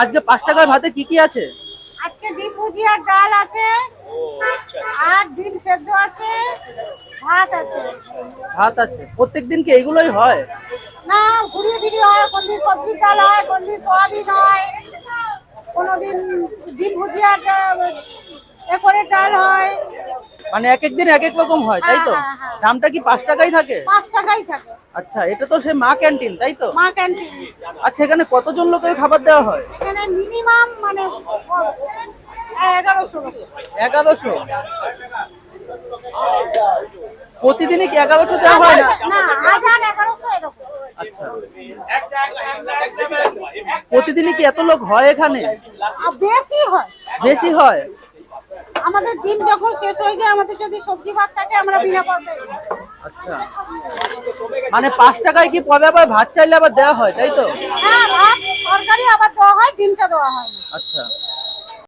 আজকে 5 টাকার ভাতে কি কি আছে? আজকে ডিম ভুজিয়া, ডাল আছে, আর ডিম সেদ্ধ আছে, ভাত আছে। ভাত আছে। প্রত্যেকদিন কি এগুলোই হয়? না, ঘুরিয়ে ফিরিয়ে হয়, কোনদিন সবজির ডাল হয়, কোনদিন সয়াবিন হয়, কোনদিন ডিম ভুজিয়া এ করে ডাল হয়। মানে এক এক দিন এক এক রকম হয়, তাই হ্যাঁ তো? হ্যাঁ হ্যাঁ, দামটা কি 5 টাকাই থাকে? 5 টাকাই থাকে। আচ্ছা, এটা তো সেই মা ক্যান্টিন, তাই তো? মা ক্যান্টিন। আচ্ছা, এখানে কতজন লোকের খাবার দেওয়া হয়? এখানে মিনিমাম মানে 1100 লোক। 1100? প্রতিদিনই কি 1100 দেওয়া হয় না? না, 1100 এরকম। আচ্ছা, প্রতিদিনই কি এত লোক হয় এখানে? আর বেশি হয়। বেশি হয়? আমাদের ডিম যখন শেষ হয়ে যায়, আমাদের যদি সবজি ভাত থাকে আমরা বিনা পয়সায় দিই। আচ্ছা, মানে 5 টাকায় কি পরে আবার ভাত চাইলে আবার দেওয়া হয়, তাই তো? হ্যাঁ, ভাত তরকারি আবার দেওয়া হয়, ডিমটা দেওয়া হয় না। আচ্ছা।